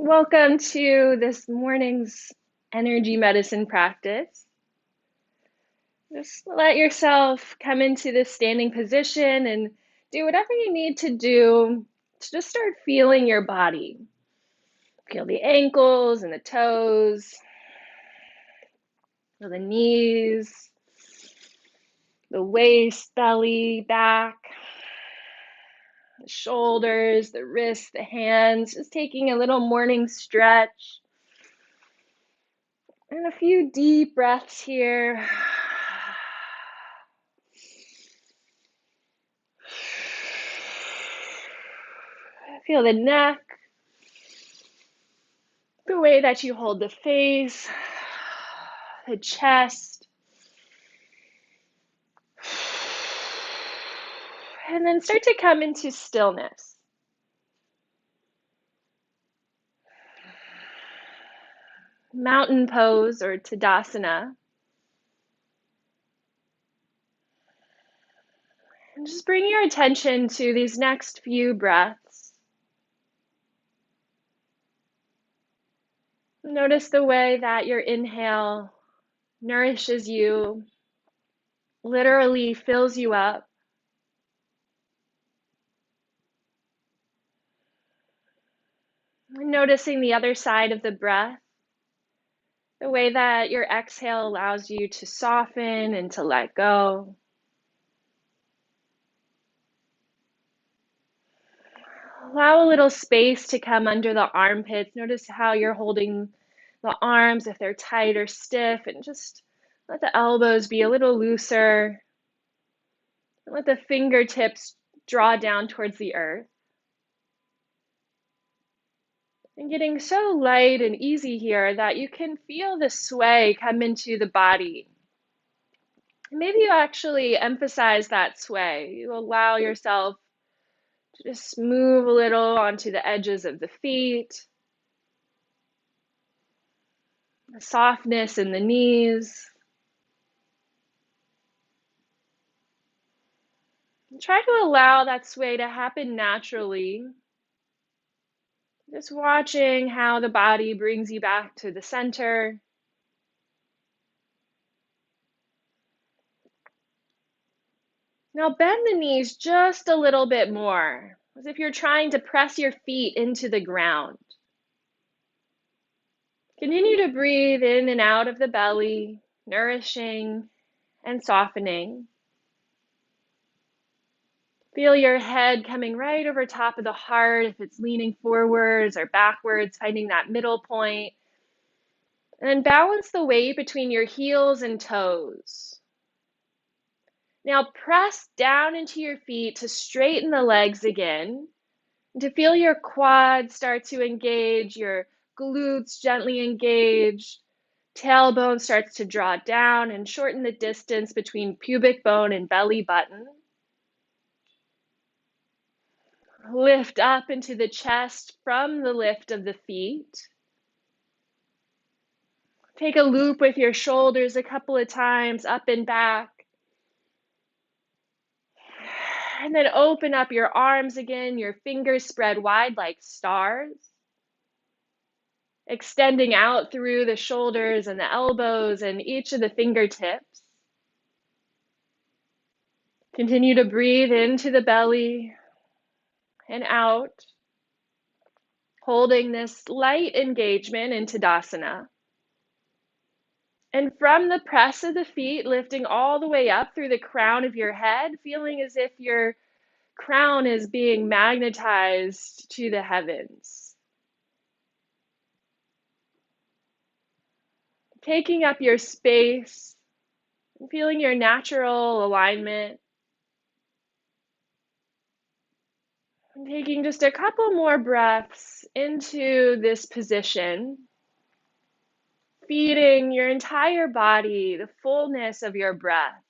Welcome to this morning's energy medicine practice. Just let yourself come into this standing position and do whatever you need to do to just start feeling your body. Feel the ankles and the toes, feel the knees, the waist, belly, back, the shoulders, the wrists, the hands. Just taking a little morning stretch. And a few deep breaths here. Feel the neck, the way that you hold the face, the chest. And then start to come into stillness. Mountain pose or Tadasana. And just bring your attention to these next few breaths. Notice the way that your inhale nourishes you, literally fills you up. Noticing the other side of the breath, the way that your exhale allows you to soften and to let go. Allow a little space to come under the armpits. Notice how you're holding the arms, if they're tight or stiff, and just let the elbows be a little looser. Let the fingertips draw down towards the earth. And getting so light and easy here that you can feel the sway come into the body. Maybe you actually emphasize that sway. You allow yourself to just move a little onto the edges of the feet, the softness in the knees. Try to allow that sway to happen naturally. Just watching how the body brings you back to the center. Now bend the knees just a little bit more, as if you're trying to press your feet into the ground. Continue to breathe in and out of the belly, nourishing and softening. Feel your head coming right over top of the heart, if it's leaning forwards or backwards, finding that middle point. And then balance the weight between your heels and toes. Now press down into your feet to straighten the legs again, and to feel your quads start to engage, your glutes gently engage, tailbone starts to draw down and shorten the distance between pubic bone and belly button. Lift up into the chest from the lift of the feet. Take a loop with your shoulders a couple of times, up and back. And then open up your arms again, your fingers spread wide like stars. Extending out through the shoulders and the elbows and each of the fingertips. Continue to breathe into the belly and out, holding this light engagement in Tadasana. And from the press of the feet, lifting all the way up through the crown of your head, feeling as if your crown is being magnetized to the heavens. Taking up your space, and feeling your natural alignment. And taking just a couple more breaths into this position. Feeding your entire body the fullness of your breath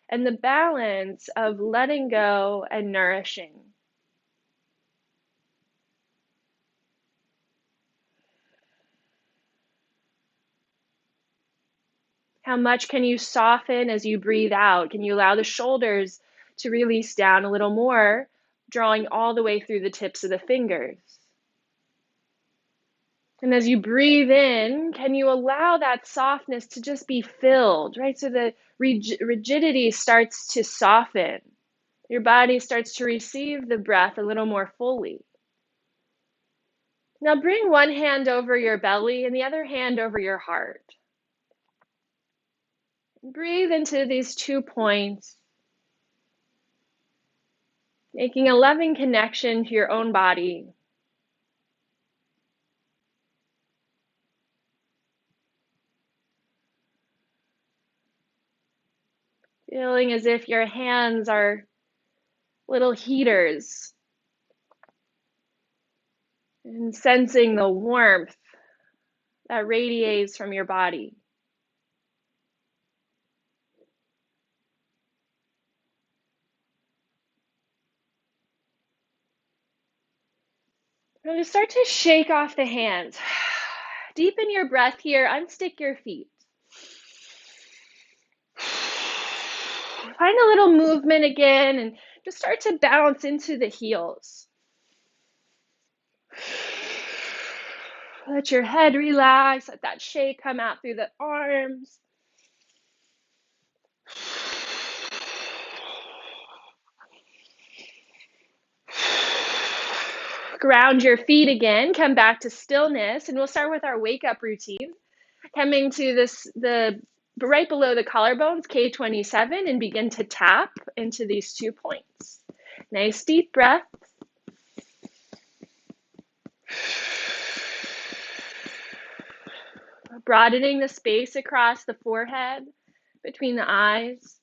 and the balance of letting go and nourishing. How much can you soften as you breathe out? Can you allow the shoulders to release down a little more, drawing all the way through the tips of the fingers? And as you breathe in, can you allow that softness to just be filled, right? So the rigidity starts to soften. Your body starts to receive the breath a little more fully. Now bring one hand over your belly and the other hand over your heart. Breathe into these 2 points, making a loving connection to your own body. Feeling as if your hands are little heaters and sensing the warmth that radiates from your body. Now just start to shake off the hands. Deepen your breath here. Unstick your feet. Find a little movement again and just start to bounce into the heels. Let your head relax. Let that shake come out through the arms. Ground your feet again. Come back to stillness, and we'll start with our wake-up routine. Coming to the right below the collarbones, K27, and begin to tap into these 2 points. Nice deep breath. Broadening the space across the forehead, between the eyes.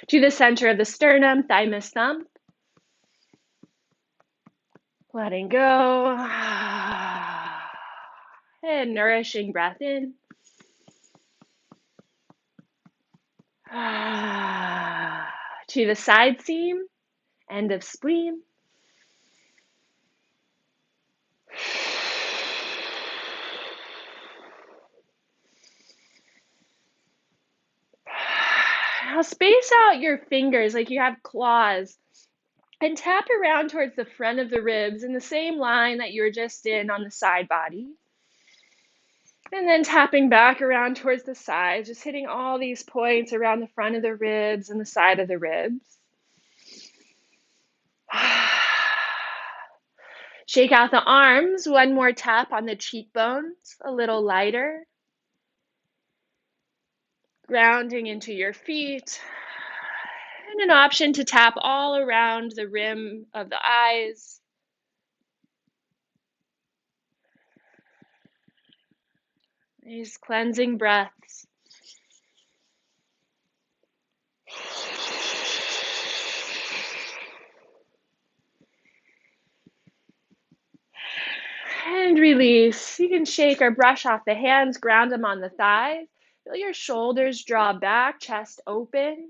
To the center of the sternum, thymus thumb. Letting go. And nourishing breath in. To the side seam, end of spleen. Now space out your fingers like you have claws and tap around towards the front of the ribs in the same line that you were just in on the side body. And then tapping back around towards the sides, just hitting all these points around the front of the ribs and the side of the ribs. Shake out the arms, one more tap on the cheekbones, a little lighter. Grounding into your feet. And an option to tap all around the rim of the eyes. These cleansing breaths. And release. You can shake or brush off the hands, ground them on the thighs. Feel your shoulders draw back, chest open.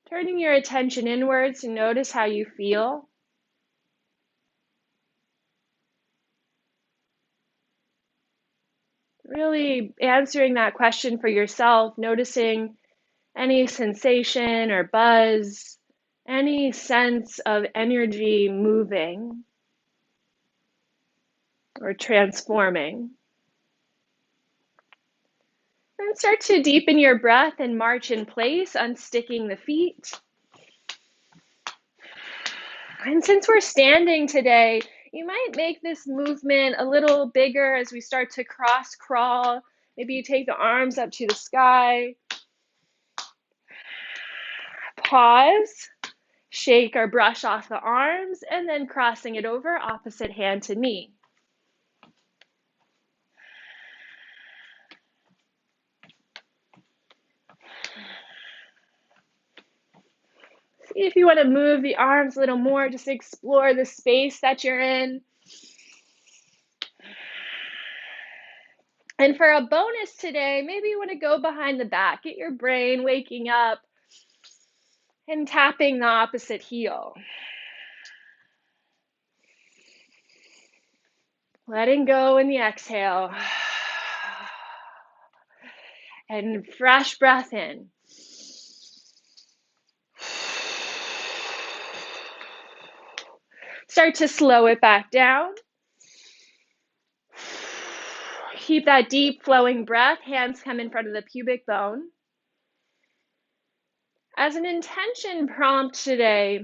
Turning your attention inwards to notice how you feel. Really answering that question for yourself, noticing any sensation or buzz, any sense of energy moving or transforming. And start to deepen your breath and march in place, unsticking the feet. And since we're standing today, you might make this movement a little bigger as we start to cross crawl. Maybe you take the arms up to the sky. Pause, shake or brush off the arms, and then crossing it over, opposite hand to knee. See if you want to move the arms a little more, just explore the space that you're in. And for a bonus today, maybe you want to go behind the back, get your brain waking up and tapping the opposite heel. Letting go in the exhale. And fresh breath in. Start to slow it back down. Keep that deep flowing breath. Hands come in front of the pubic bone. As an intention prompt today,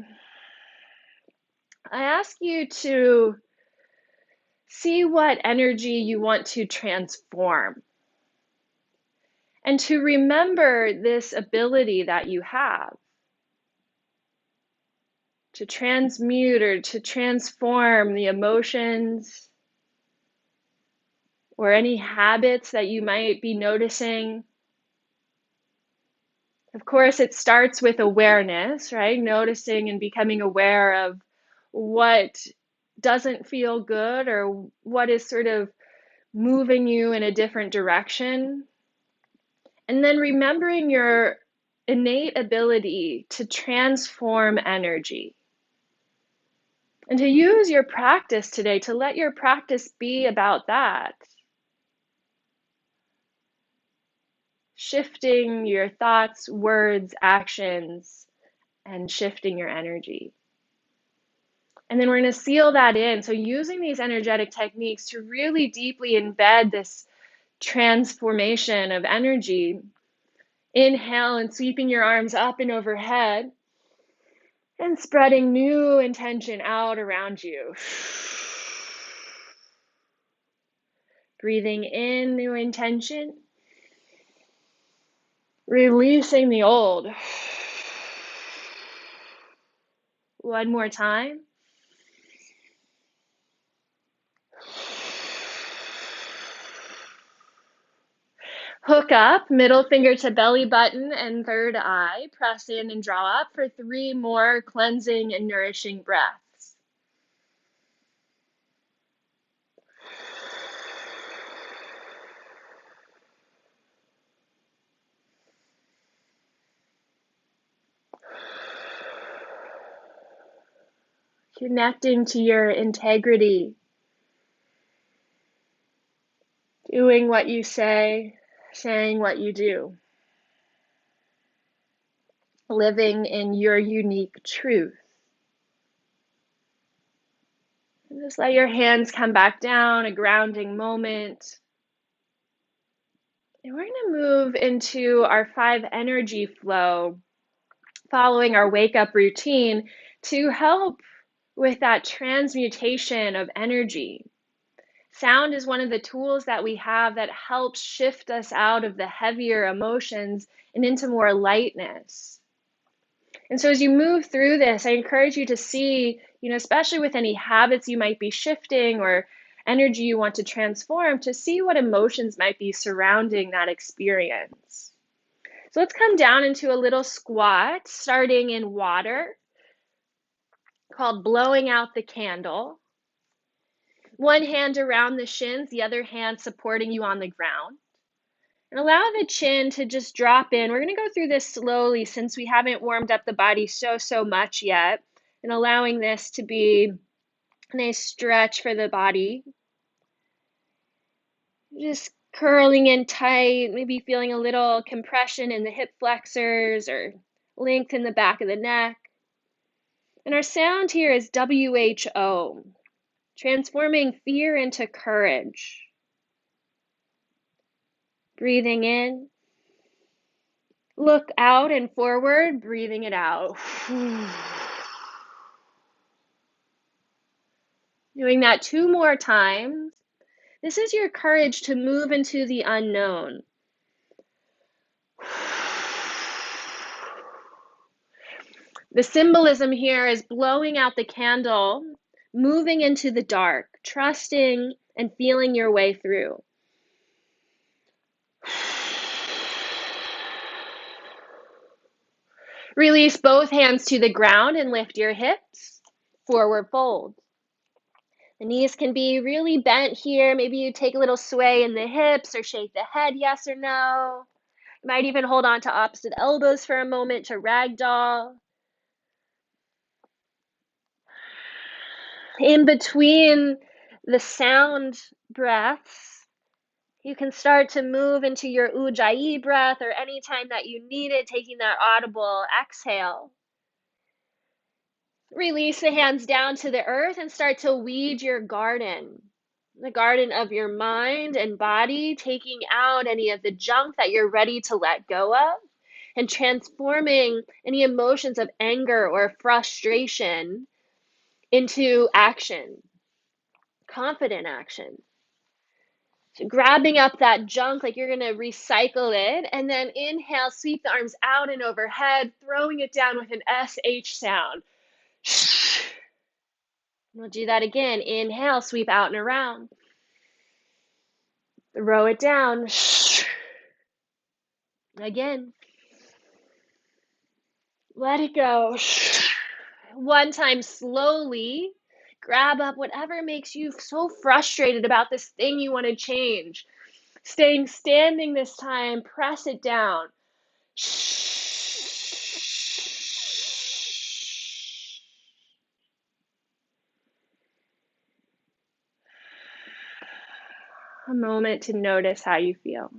I ask you to see what energy you want to transform and to remember this ability that you have to transmute or to transform the emotions or any habits that you might be noticing. Of course, it starts with awareness, right? Noticing and becoming aware of what doesn't feel good or what is sort of moving you in a different direction. And then remembering your innate ability to transform energy. And to use your practice today, to let your practice be about that. Shifting your thoughts, words, actions, and shifting your energy. And then we're going to seal that in. So using these energetic techniques to really deeply embed this transformation of energy. Inhale and sweeping your arms up and overhead and spreading new intention out around you. Breathing in new intention. Releasing the old. One more time. Hook up, middle finger to belly button and third eye. Press in and draw up for 3 more cleansing and nourishing breaths. Connecting to your integrity. Doing what you say, saying what you do. Living in your unique truth. And just let your hands come back down, a grounding moment. And we're going to move into our 5 energy flow, following our wake up routine to help with that transmutation of energy. Sound is one of the tools that we have that helps shift us out of the heavier emotions and into more lightness. And so as you move through this, I encourage you to see, especially with any habits you might be shifting or energy you want to transform, to see what emotions might be surrounding that experience. So let's come down into a little squat, starting in water, called blowing out the candle. One hand around the shins, the other hand supporting you on the ground. And allow the chin to just drop in. We're going to go through this slowly since we haven't warmed up the body so much yet. And allowing this to be a nice stretch for the body. Just curling in tight, maybe feeling a little compression in the hip flexors or length in the back of the neck. And our sound here is WHO, transforming fear into courage. Breathing in. Look out and forward, breathing it out. Doing that 2 more times. This is your courage to move into the unknown. The symbolism here is blowing out the candle, moving into the dark, trusting and feeling your way through. Release both hands to the ground and lift your hips, forward fold. The knees can be really bent here. Maybe you take a little sway in the hips or shake the head, yes or no. You might even hold on to opposite elbows for a moment to ragdoll. In between the sound breaths, you can start to move into your ujjayi breath, or anytime that you need it, taking that audible exhale. Release the hands down to the earth and start to weed your garden. The garden of your mind and body, taking out any of the junk that you're ready to let go of and transforming any emotions of anger or frustration into action, confident action. So grabbing up that junk like you're going to recycle it, and then inhale, sweep the arms out and overhead, throwing it down with an SH sound. We'll do that again. Inhale, sweep out and around. Throw it down. Again. Let it go. One time, slowly grab up whatever makes you so frustrated about this thing you want to change. Staying standing this time, press it down. A moment to notice how you feel.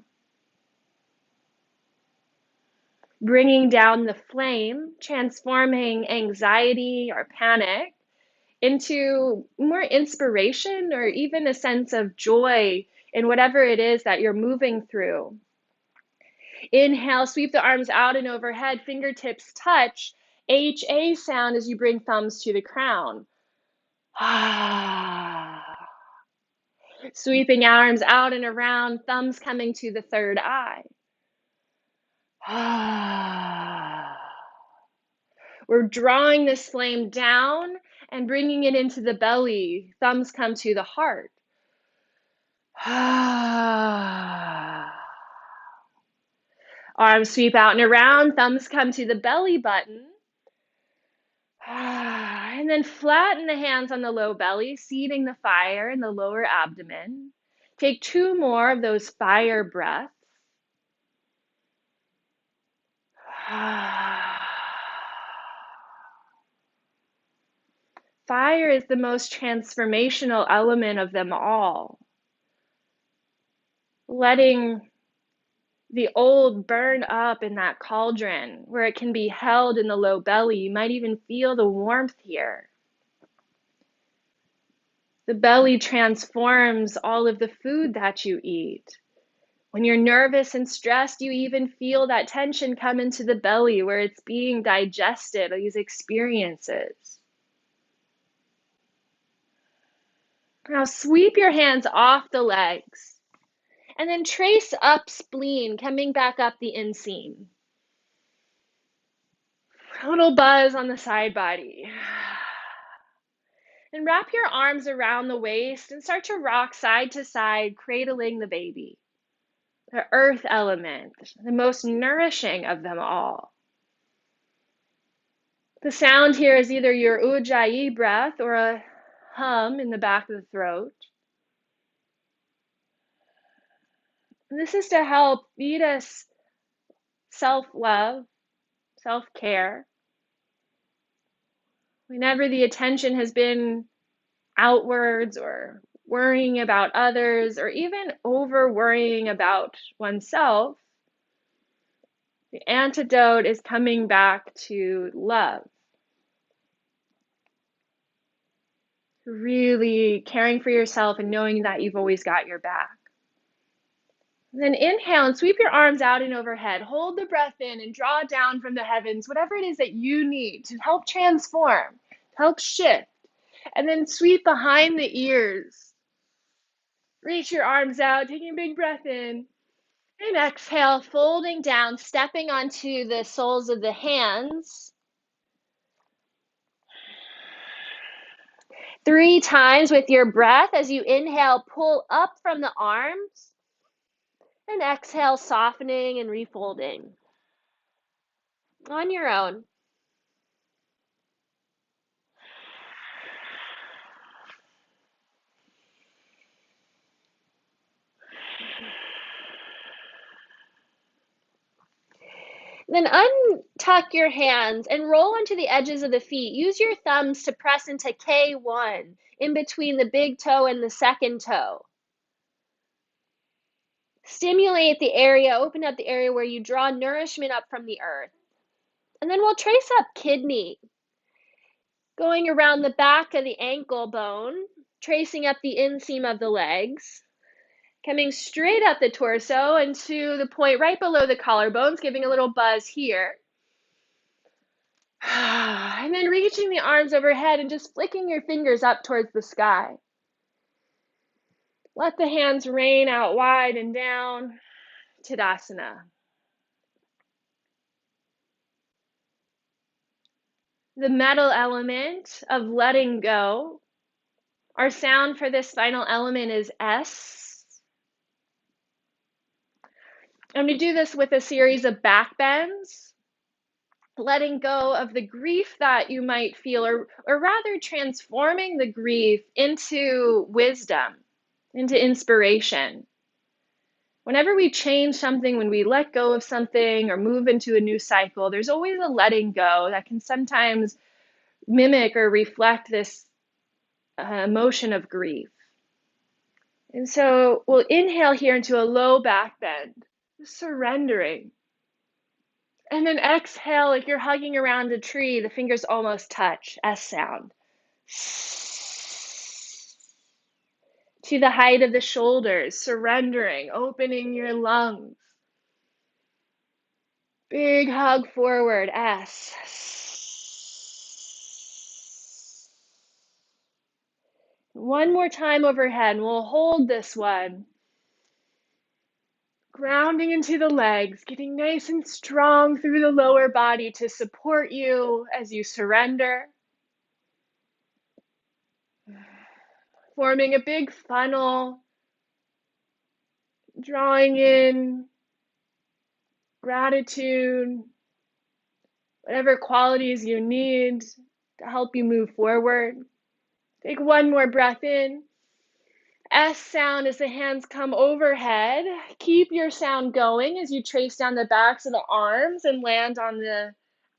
Bringing down the flame, transforming anxiety or panic into more inspiration or even a sense of joy in whatever it is that you're moving through. Inhale, sweep the arms out and overhead, fingertips touch. HA sound as you bring thumbs to the crown. Sweeping arms out and around, thumbs coming to the third eye. We're drawing this flame down and bringing it into the belly. Thumbs come to the heart. Arms sweep out and around. Thumbs come to the belly button. And then flatten the hands on the low belly, seeding the fire in the lower abdomen. Take 2 more of those fire breaths. Fire is the most transformational element of them all. Letting the old burn up in that cauldron where it can be held in the low belly. You might even feel the warmth here. The belly transforms all of the food that you eat. When you're nervous and stressed, you even feel that tension come into the belly where it's being digested, these experiences. Now sweep your hands off the legs and then trace up spleen, coming back up the inseam. A little buzz on the side body. And wrap your arms around the waist and start to rock side to side, cradling the baby. The earth element, the most nourishing of them all. The sound here is either your ujjayi breath or a hum in the back of the throat. And this is to help feed us self-love, self-care. Whenever the attention has been outwards or worrying about others or even over worrying about oneself, the antidote is coming back to love. Really caring for yourself and knowing that you've always got your back. And then inhale and sweep your arms out and overhead. Hold the breath in and draw down from the heavens, whatever it is that you need to help transform, to help shift. And then sweep behind the ears. Reach your arms out, taking a big breath in. And exhale, folding down, stepping onto the soles of the hands. 3 times with your breath. As you inhale, pull up from the arms. And exhale, softening and refolding. On your own. Then untuck your hands and roll onto the edges of the feet. Use your thumbs to press into K1 in between the big toe and the second toe. Stimulate the area, open up the area where you draw nourishment up from the earth. And then we'll trace up kidney. Going around the back of the ankle bone, tracing up the inseam of the legs, coming straight up the torso and to the point right below the collarbones, giving a little buzz here. And then reaching the arms overhead and just flicking your fingers up towards the sky. Let the hands rain out wide and down. Tadasana. The metal element of letting go. Our sound for this final element is S. I'm going to do this with a series of back bends, letting go of the grief that you might feel, or rather transforming the grief into wisdom, into inspiration. Whenever we change something, when we let go of something or move into a new cycle, there's always a letting go that can sometimes mimic or reflect this emotion of grief. And so we'll inhale here into a low back bend, surrendering. And then exhale like you're hugging around a tree. The fingers almost touch, S sound. To the height of the shoulders, surrendering, opening your lungs. Big hug forward, S. One more time overhead, and we'll hold this one. Grounding into the legs, getting nice and strong through the lower body to support you as you surrender. Forming a big funnel, drawing in gratitude, whatever qualities you need to help you move forward. Take one more breath in. S sound as the hands come overhead. Keep your sound going as you trace down the backs of the arms and land on the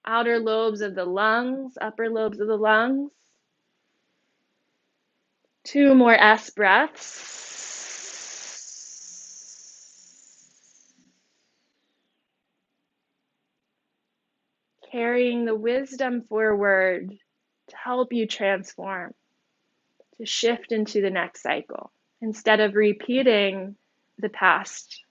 outer lobes of the lungs, upper lobes of the lungs. 2 more S breaths. Carrying the wisdom forward to help you transform, to shift into the next cycle instead of repeating the past.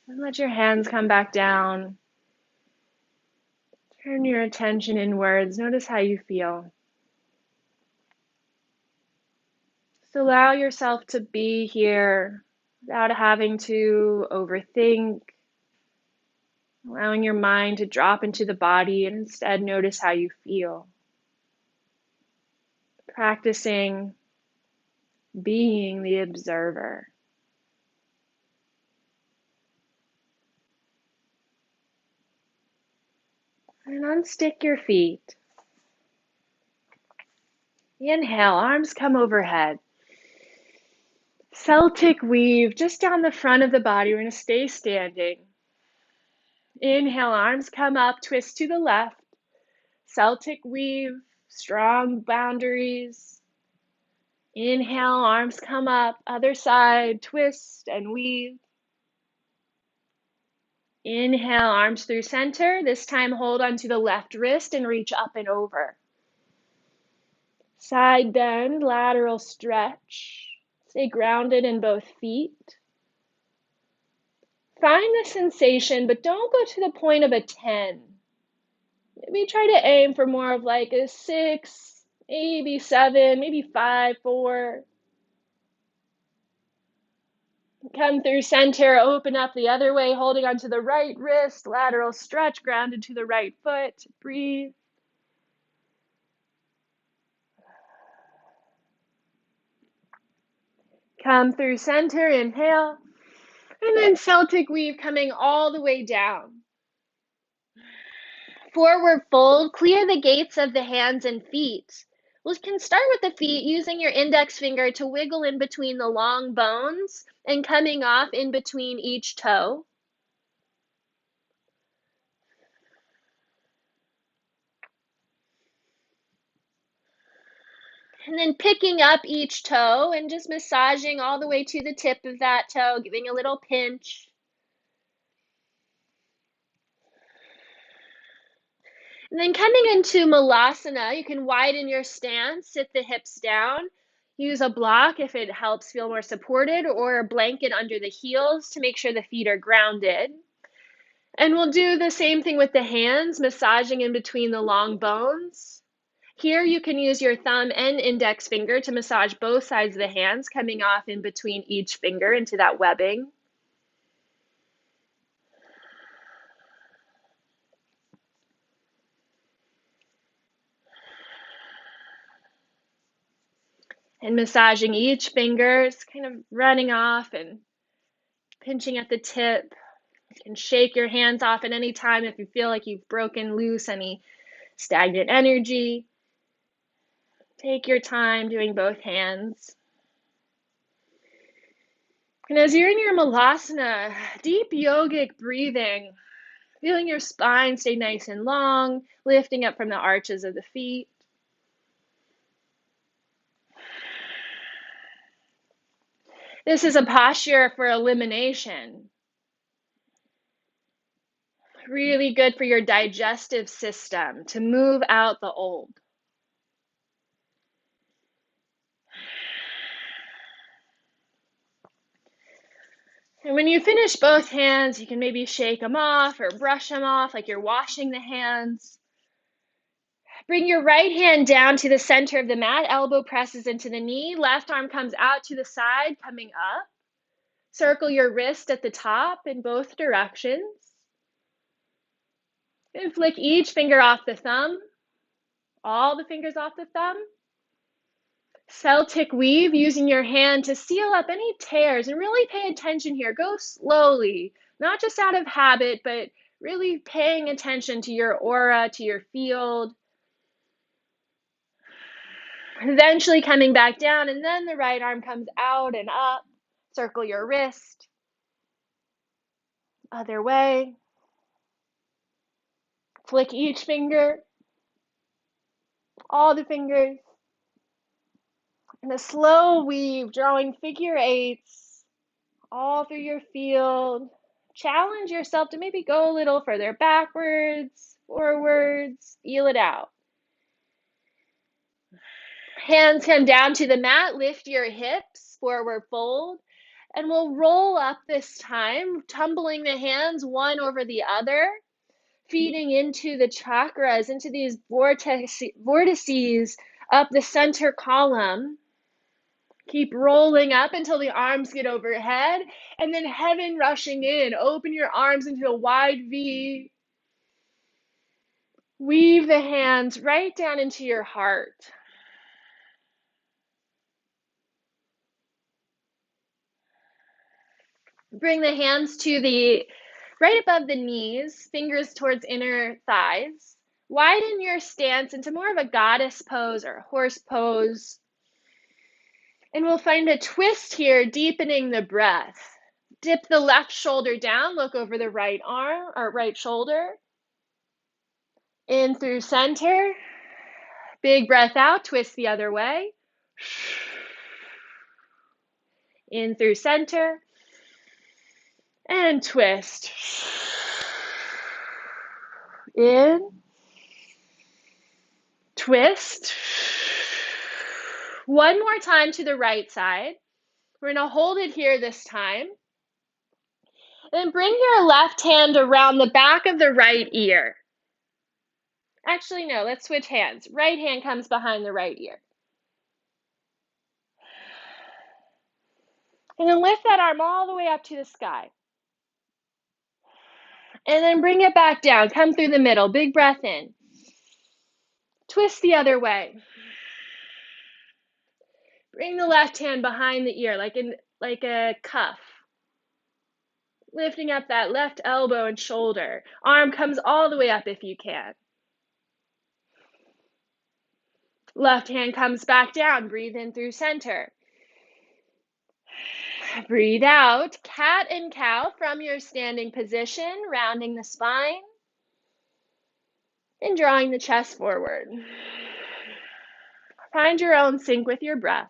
And let your hands come back down. Turn your attention inwards. Notice how you feel. Just allow yourself to be here without having to overthink, allowing your mind to drop into the body and instead notice how you feel. Practicing being the observer. And unstick your feet. Inhale, arms come overhead. Celtic weave just down the front of the body. We're going to stay standing. Inhale, arms come up, twist to the left. Celtic weave, strong boundaries. Inhale, arms come up, other side, twist and weave. Inhale, arms through center. This time hold onto the left wrist and reach up and over. Side bend, lateral stretch. Stay grounded in both feet. Find the sensation, but don't go to the point of a 10. Maybe try to aim for more of like a 6, maybe 7, maybe 5, 4. Come through center, open up the other way, holding onto the right wrist, lateral stretch, grounded to the right foot. Breathe. Come through center, inhale. And then Celtic weave coming all the way down. Forward fold, clear the gates of the hands and feet. We can start with the feet using your index finger to wiggle in between the long bones and coming off in between each toe. And then picking up each toe and just massaging all the way to the tip of that toe, giving a little pinch. And then coming into Malasana, you can widen your stance, sit the hips down, use a block if it helps feel more supported, or a blanket under the heels to make sure the feet are grounded. And we'll do the same thing with the hands, massaging in between the long bones. Here you can use your thumb and index finger to massage both sides of the hands, coming off in between each finger into that webbing. And massaging each finger, it's kind of running off and pinching at the tip. You can shake your hands off at any time if you feel like you've broken loose any stagnant energy. Take your time doing both hands. And as you're in your Malasana, deep yogic breathing, feeling your spine stay nice and long, lifting up from the arches of the feet. This is a posture for elimination. Really good for your digestive system to move out the old. And when you finish both hands, you can maybe shake them off or brush them off like you're washing the hands. Bring your right hand down to the center of the mat, elbow presses into the knee, left arm comes out to the side, coming up. Circle your wrist at the top in both directions. And flick each finger off the thumb, all the fingers off the thumb. Celtic weave, using your hand to seal up any tears, and really pay attention here. Go slowly, not just out of habit, but really paying attention to your aura, to your field. Eventually coming back down, and then the right arm comes out and up. Circle your wrist. Other way. Flick each finger, all the fingers. And a slow weave, drawing figure eights all through your field. Challenge yourself to maybe go a little further backwards, forwards, feel it out. Hands come down to the mat, lift your hips, forward fold, and we'll roll up this time, tumbling the hands one over the other, feeding into the chakras, into these vortices up the center column. Keep rolling up until the arms get overhead, and then heaven rushing in. Open your arms into a wide V. Weave the hands right down into your heart. Bring the hands to the right above the knees, fingers towards inner thighs. Widen your stance into more of a goddess pose or horse pose. And we'll find a twist here, deepening the breath. Dip the left shoulder down, look over the right arm or right shoulder. In through center. Big breath out, twist the other way. In through center. And twist. In. Twist. One more time to the right side. We're going to hold it here this time. Then bring your left hand around the back of the right ear. Actually, no, let's switch hands. Right hand comes behind the right ear. And then lift that arm all the way up to the sky. And then bring it back down. Come through the middle. Big breath in. Twist the other way. Bring the left hand behind the ear like a cuff. Lifting up that left elbow and shoulder. Arm comes all the way up if you can. Left hand comes back down. Breathe in through center. Breathe out. Cat and cow from your standing position, rounding the spine and drawing the chest forward. Find your own sync with your breath.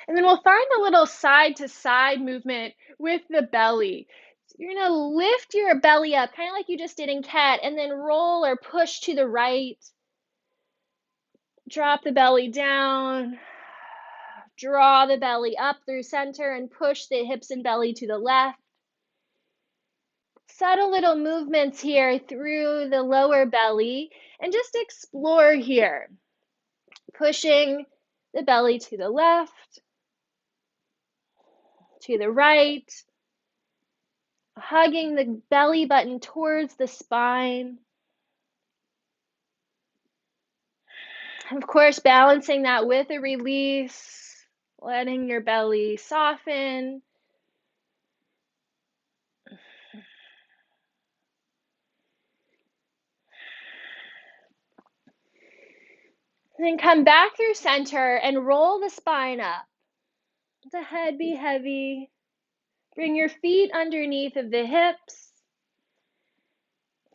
And then we'll find a little side to side movement with the belly. So you're going to lift your belly up, kind of like you just did in cat, and then roll or push to the right. Drop the belly down. Draw the belly up through center and push the hips and belly to the left. Subtle little movements here through the lower belly, and just explore here. Pushing the belly to the left, to the right, hugging the belly button towards the spine. And of course, balancing that with a release, letting your belly soften. Then come back through center and roll the spine up. Let the head be heavy. Bring your feet underneath of the hips.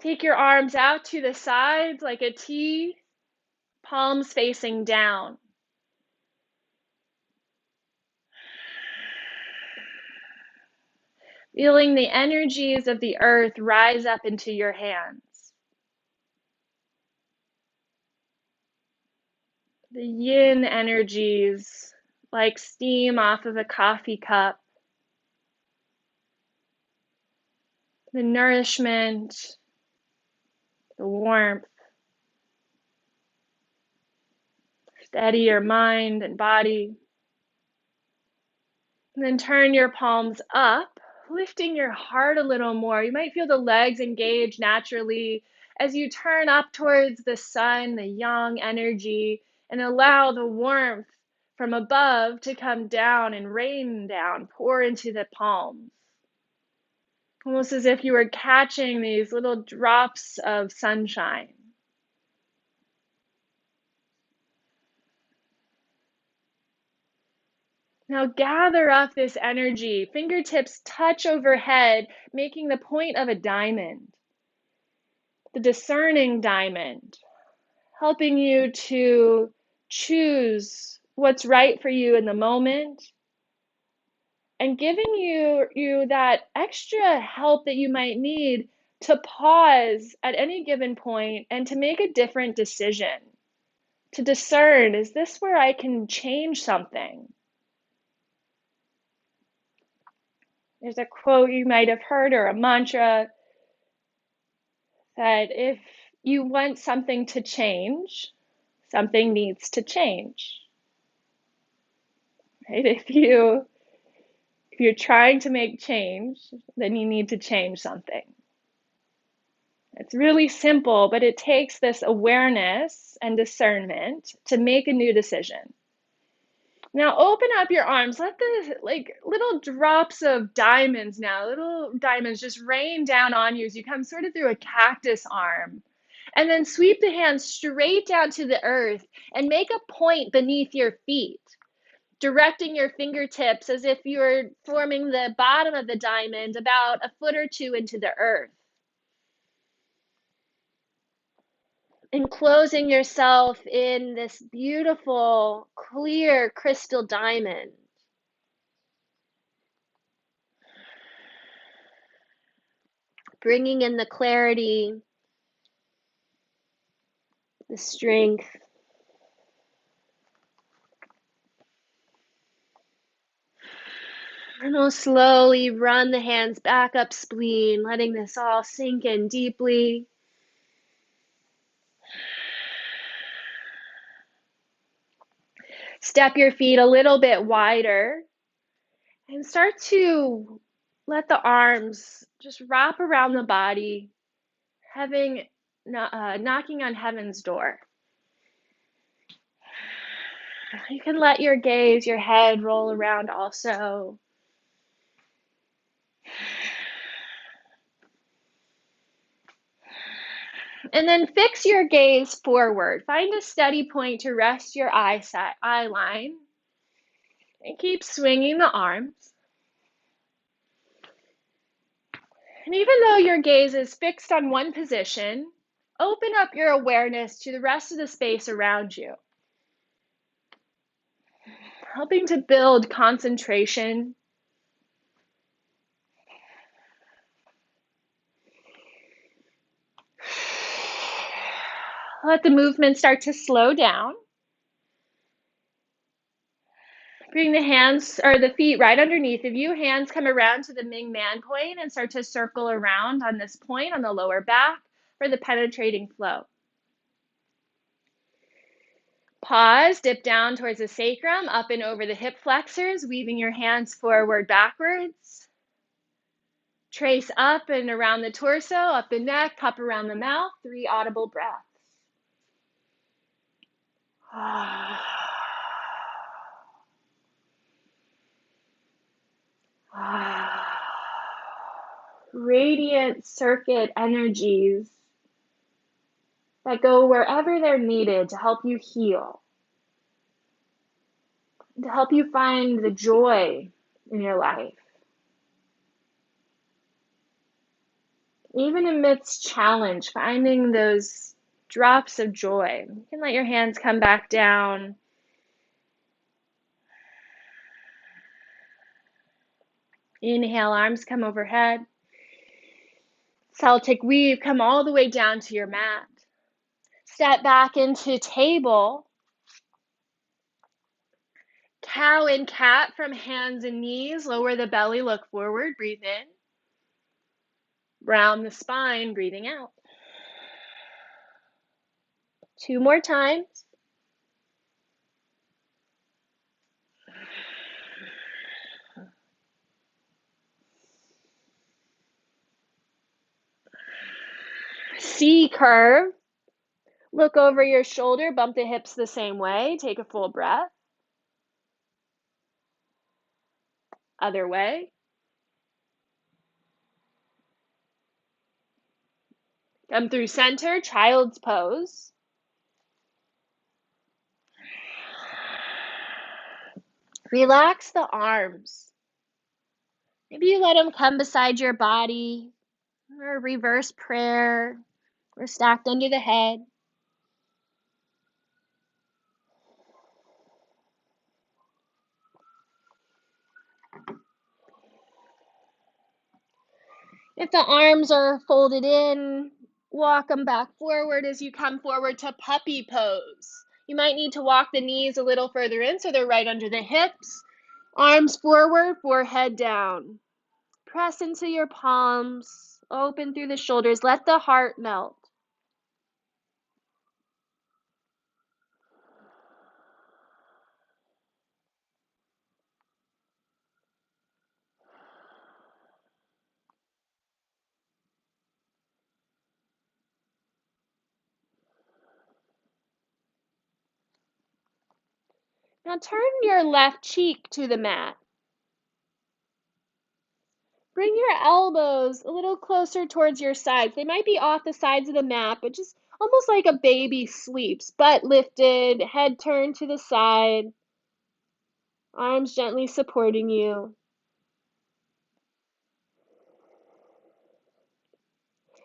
Take your arms out to the sides like a T, palms facing down. Feeling the energies of the earth rise up into your hands. The yin energies, like steam off of a coffee cup. The nourishment, the warmth. Steady your mind and body. And then turn your palms up, lifting your heart a little more. You might feel the legs engage naturally as you turn up towards the sun, the yang energy, and allow the warmth from above to come down and rain down, pour into the palms. Almost as if you were catching these little drops of sunshine. Now gather up this energy. Fingertips touch overhead, making the point of a diamond. The discerning diamond, helping you to choose what's right for you in the moment and giving you that extra help that you might need to pause at any given point and to make a different decision, to discern, is this where I can change something? There's a quote you might have heard or a mantra that if you want something to change, something needs to change. Right? If you're trying to make change, then you need to change something. It's really simple, but it takes this awareness and discernment to make a new decision. Now open up your arms. Let the little drops of diamonds now, little diamonds just rain down on you as you come sort of through a cactus arm. And then sweep the hands straight down to the earth and make a point beneath your feet, directing your fingertips as if you're forming the bottom of the diamond about a foot or two into the earth. Enclosing yourself in this beautiful, clear crystal diamond. Bringing in the clarity, the strength. And we'll slowly run the hands back up spleen, letting this all sink in deeply. Step your feet a little bit wider and start to let the arms just wrap around the body, knocking on heaven's door. You can let your gaze, your head roll around also. And then fix your gaze forward. Find a steady point to rest your eye line. And keep swinging the arms. And even though your gaze is fixed on one position, open up your awareness to the rest of the space around you, helping to build concentration. Let the movement start to slow down. Bring the hands or the feet right underneath of you. Hands come around to the Ming Man point and start to circle around on this point on the lower back for the penetrating flow. Pause, dip down towards the sacrum, up and over the hip flexors, weaving your hands forward, backwards. Trace up and around the torso, up the neck, cup around the mouth, 3 audible breaths. Radiant circuit energies that go wherever they're needed to help you heal, to help you find the joy in your life. Even amidst challenge, finding those drops of joy. You can let your hands come back down. Inhale, arms come overhead. Celtic weave, come all the way down to your mat. Step back into table. Cow and cat from hands and knees. Lower the belly, look forward, breathe in. Round the spine, breathing out. 2 more times. C curve. Look over your shoulder, bump the hips the same way. Take a full breath. Other way. Come through center, child's pose. Relax the arms. Maybe you let them come beside your body, or reverse prayer, or stacked under the head. If the arms are folded in, walk them back forward as you come forward to puppy pose. You might need to walk the knees a little further in so they're right under the hips. Arms forward, forehead down. Press into your palms, open through the shoulders, let the heart melt. Now turn your left cheek to the mat. Bring your elbows a little closer towards your sides. They might be off the sides of the mat, but just almost like a baby sleeps. Butt lifted, head turned to the side, arms gently supporting you.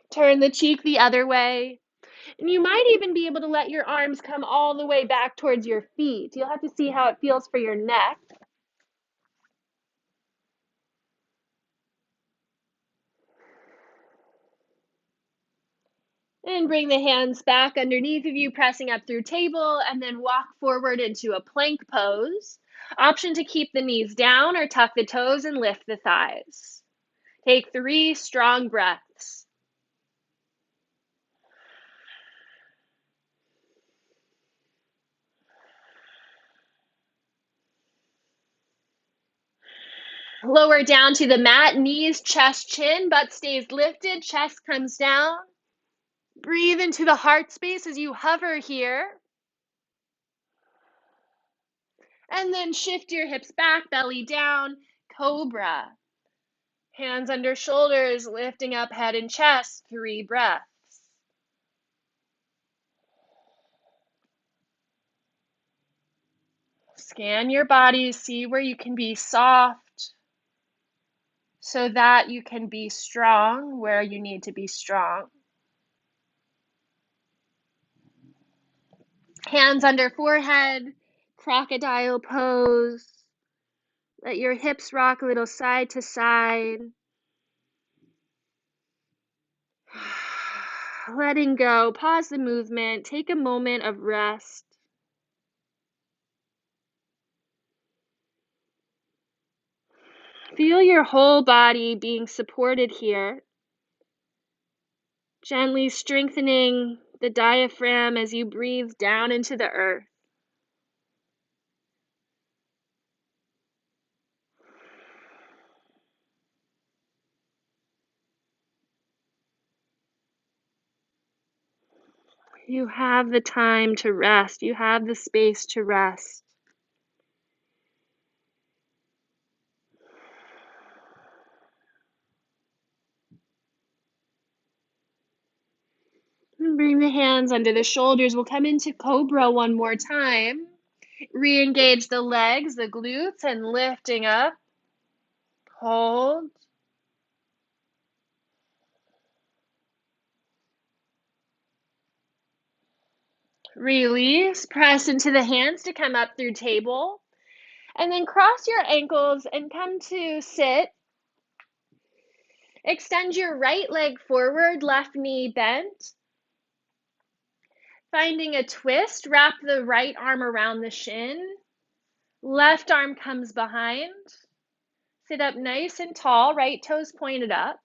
Turn the cheek the other way. And you might even be able to let your arms come all the way back towards your feet. You'll have to see how it feels for your neck. And bring the hands back underneath of you, pressing up through table, and then walk forward into a plank pose. Option to keep the knees down or tuck the toes and lift the thighs. Take 3 strong breaths. Lower down to the mat, knees, chest, chin, butt stays lifted, chest comes down. Breathe into the heart space as you hover here. And then shift your hips back, belly down, cobra. Hands under shoulders, lifting up head and chest, 3 breaths. Scan your body, see where you can be soft so that you can be strong where you need to be strong. Hands under forehead, crocodile pose. Let your hips rock a little side to side. Letting go, pause the movement, take a moment of rest. Feel your whole body being supported here. Gently strengthening the diaphragm as you breathe down into the earth. You have the time to rest. You have the space to rest. And bring the hands under the shoulders. We'll come into Cobra one more time. Re-engage the legs, the glutes, and lifting up. Hold. Release. Press into the hands to come up through table. And then cross your ankles and come to sit. Extend your right leg forward, left knee bent. Finding a twist, wrap the right arm around the shin. Left arm comes behind. Sit up nice and tall, right toes pointed up.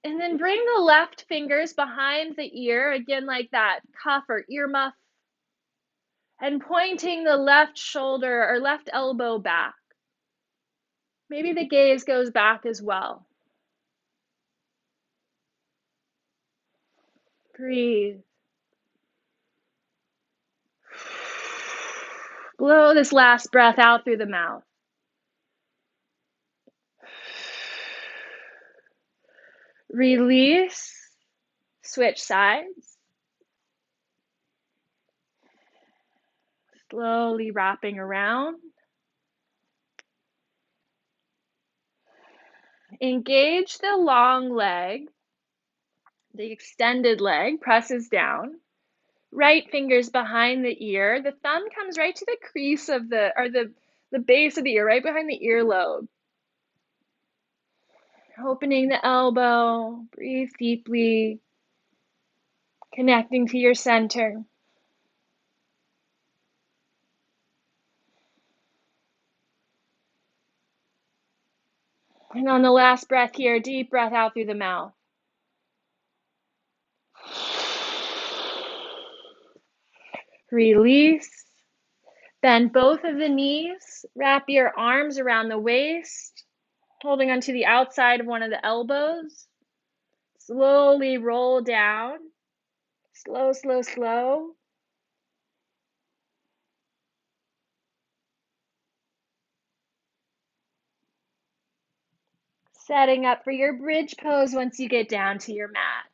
And then bring the left fingers behind the ear, again like that cuff or ear muff. And pointing the left shoulder or left elbow back. Maybe the gaze goes back as well. Breathe. Blow this last breath out through the mouth. Release. Switch sides. Slowly wrapping around. Engage the long leg. The extended leg presses down. Right finger's behind the ear. The thumb comes right to the crease of the base of the ear, right behind the earlobe. Opening the elbow. Breathe deeply. Connecting to your center. And on the last breath here, deep breath out through the mouth. Release. Bend both of the knees. Wrap your arms around the waist, holding onto the outside of one of the elbows. Slowly roll down. Slow, slow, slow. Setting up for your bridge pose once you get down to your mat.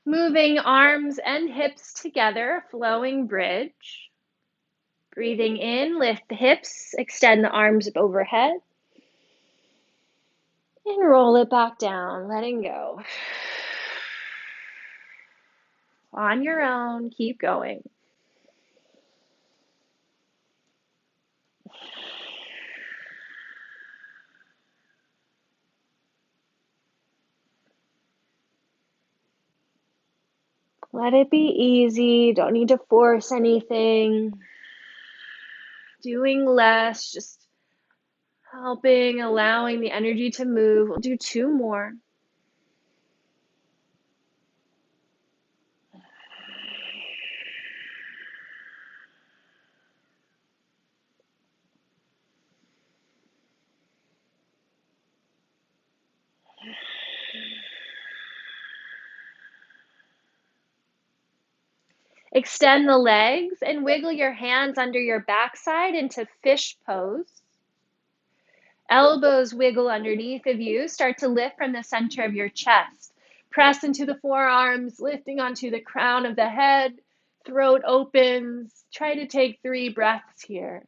Moving arms and hips together, flowing bridge. Breathing in, lift the hips, extend the arms up overhead. And roll it back down, letting go. On your own, keep going. Let it be easy. Don't need to force anything. Doing less, just helping, allowing the energy to move. We'll do 2 more. Extend the legs and wiggle your hands under your backside into fish pose. Elbows wiggle underneath of you. Start to lift from the center of your chest. Press into the forearms, lifting onto the crown of the head. Throat opens. Try to take 3 breaths here.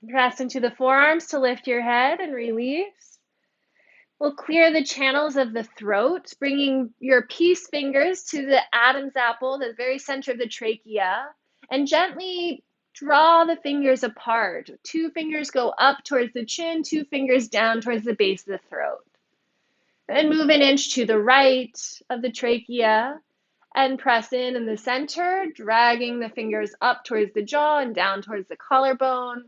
Press into the forearms to lift your head and release. We'll clear the channels of the throat, bringing your peace fingers to the Adam's apple, the very center of the trachea, and gently draw the fingers apart. 2 fingers go up towards the chin, 2 fingers down towards the base of the throat. Then move an inch to the right of the trachea and press in the center, dragging the fingers up towards the jaw and down towards the collarbone.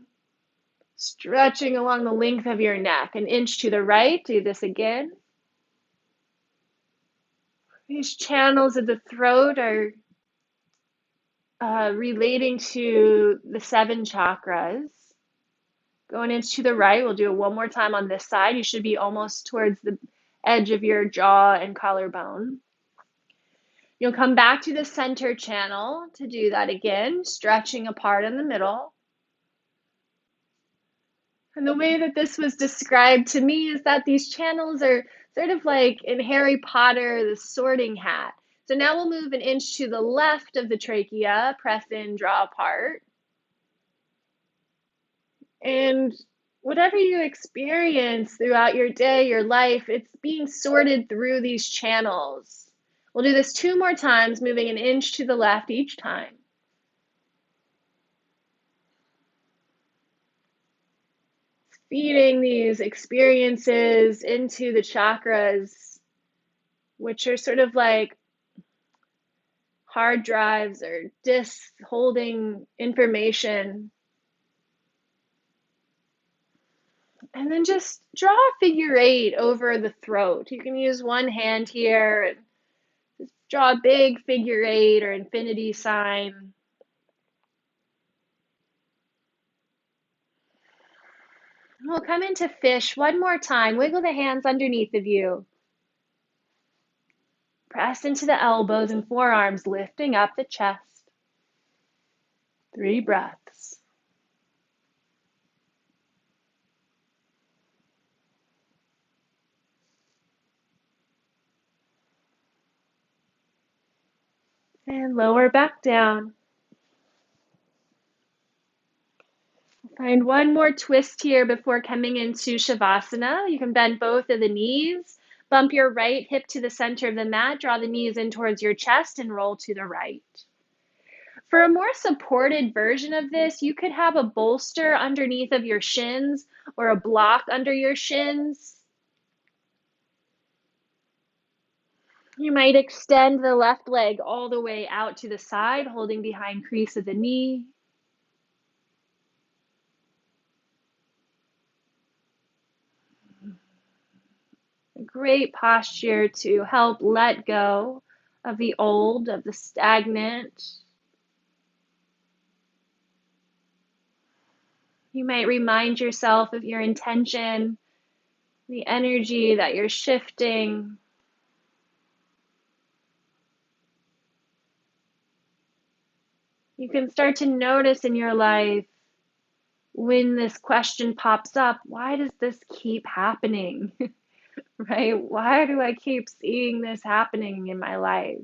Stretching along the length of your neck. An inch to the right. Do this again. These channels of the throat are relating to the 7 chakras. Go an inch to the right. We'll do it one more time on this side. You should be almost towards the edge of your jaw and collarbone. You'll come back to the center channel to do that again, stretching apart in the middle. And the way that this was described to me is that these channels are sort of like in Harry Potter, the sorting hat. So now we'll move an inch to the left of the trachea, press in, draw apart. And whatever you experience throughout your day, your life, it's being sorted through these channels. We'll do this 2 more times, moving an inch to the left each time. Feeding these experiences into the chakras, which are sort of like hard drives or disks holding information. And then just draw a figure 8 over the throat. You can use one hand here and just draw a big figure 8 or infinity sign. We'll come into fish one more time. Wiggle the hands underneath of you. Press into the elbows and forearms, lifting up the chest. 3 breaths. And lower back down. Find one more twist here before coming into Shavasana. You can bend both of the knees. Bump your right hip to the center of the mat. Draw the knees in towards your chest and roll to the right. For a more supported version of this, you could have a bolster underneath of your shins or a block under your shins. You might extend the left leg all the way out to the side, holding behind crease of the knee. A great posture to help let go of the old, of the stagnant. You might remind yourself of your intention, the energy that you're shifting. You can start to notice in your life when this question pops up, why does this keep happening? Right? Why do I keep seeing this happening in my life?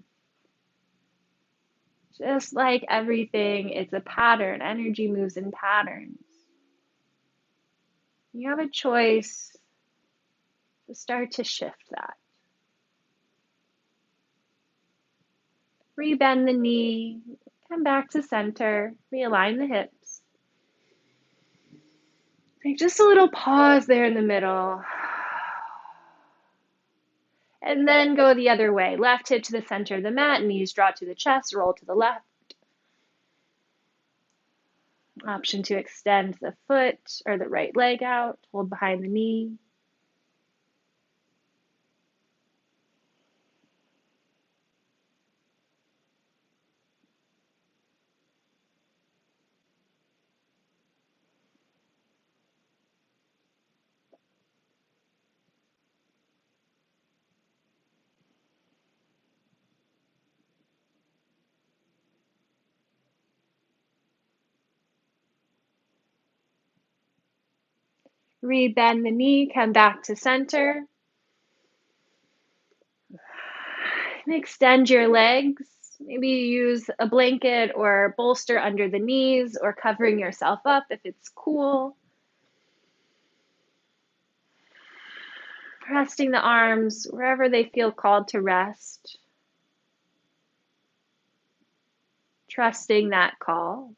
Just like everything, it's a pattern. Energy moves in patterns. You have a choice to start to shift that. Rebend the knee, come back to center, realign the hips. Take just a little pause there in the middle. And then go the other way. Left hip to the center of the mat, knees draw to the chest, roll to the left. Option to extend the foot or the right leg out, hold behind the knee. Rebend the knee, come back to center. And extend your legs. Maybe you use a blanket or bolster under the knees or covering yourself up if it's cool. Resting the arms wherever they feel called to rest. Trusting that call.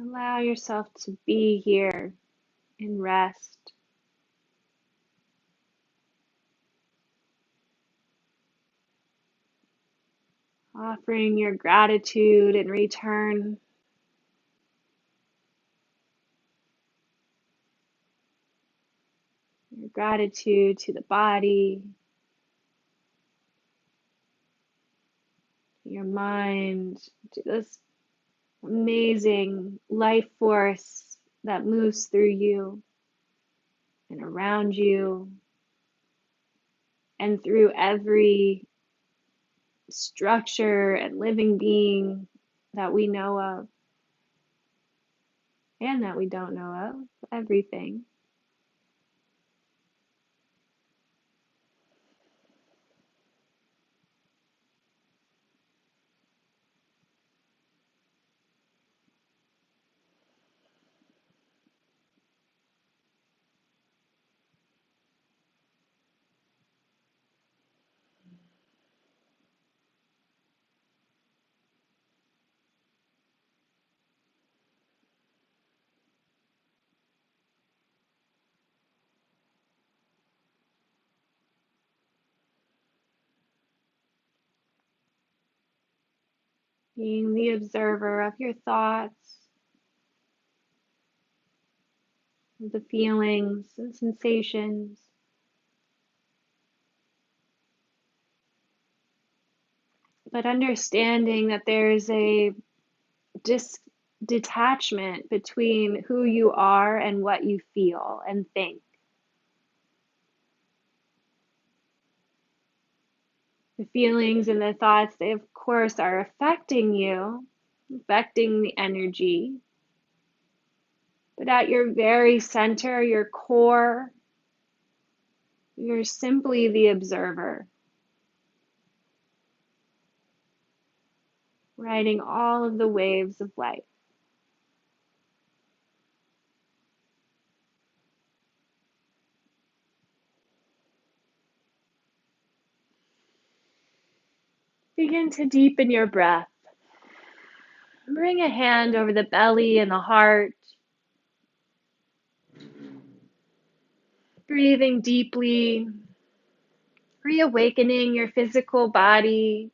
Allow yourself to be here in rest. Offering your gratitude in return. Your gratitude to the body, your mind, to this amazing life force that moves through you and around you and through every structure and living being that we know of and that we don't know of, everything. Being the observer of your thoughts, the feelings and sensations. But understanding that there's a detachment between who you are and what you feel and think. The feelings and the thoughts, they of course are affecting you, affecting the energy. But at your very center, your core, you're simply the observer, riding all of the waves of life. Begin to deepen your breath. Bring a hand over the belly and the heart. Breathing deeply, reawakening your physical body,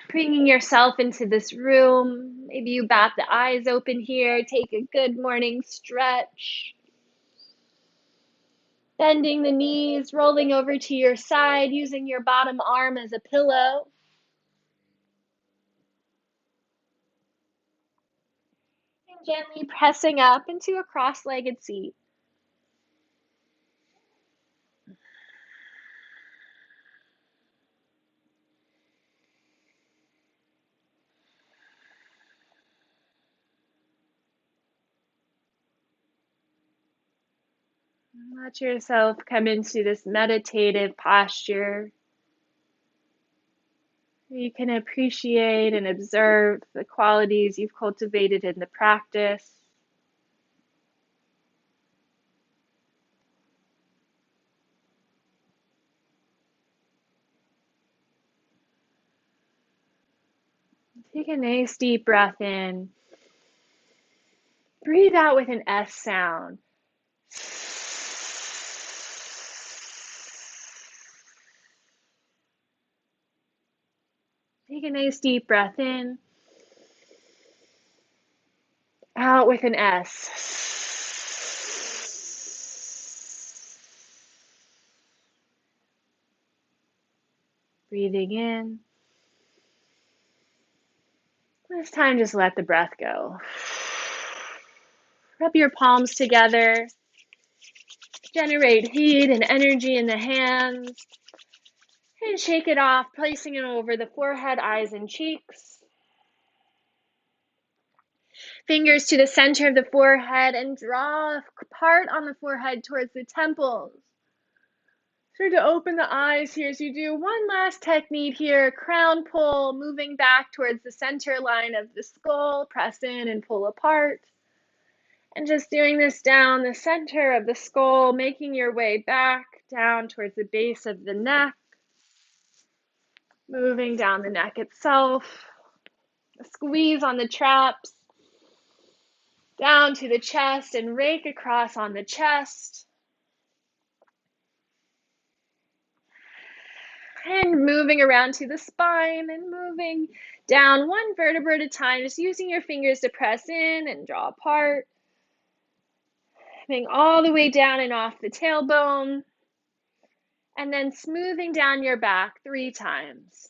bringing yourself into this room. Maybe you bat the eyes open here, take a good morning stretch. Bending the knees, rolling over to your side, using your bottom arm as a pillow. And gently pressing up into a cross-legged seat. Let yourself come into this meditative posture. You can appreciate and observe the qualities you've cultivated in the practice. Take a nice deep breath in. Breathe out with an S sound. Take a nice deep breath in. Out with an S. Breathing in. This time, just let the breath go. Rub your palms together. Generate heat and energy in the hands. And shake it off, placing it over the forehead, eyes, and cheeks. Fingers to the center of the forehead and draw a part on the forehead towards the temples. Start to open the eyes here as you do one last technique here. Crown pull, moving back towards the center line of the skull. Press in and pull apart. And just doing this down the center of the skull, making your way back down towards the base of the neck. Moving down the neck itself. A squeeze on the traps. Down to the chest and rake across on the chest. And moving around to the spine and moving down one vertebra at a time, just using your fingers to press in and draw apart. Coming all the way down and off the tailbone. And then smoothing down your back 3 times.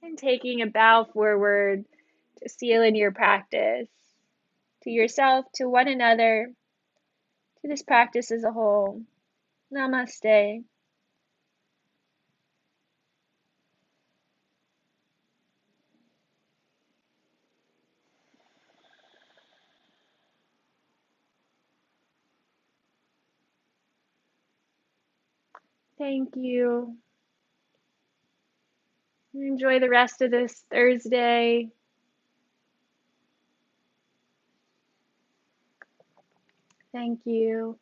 And taking a bow forward to seal in your practice, to yourself, to one another, to this practice as a whole. Namaste. Thank you. Enjoy the rest of this Thursday. Thank you.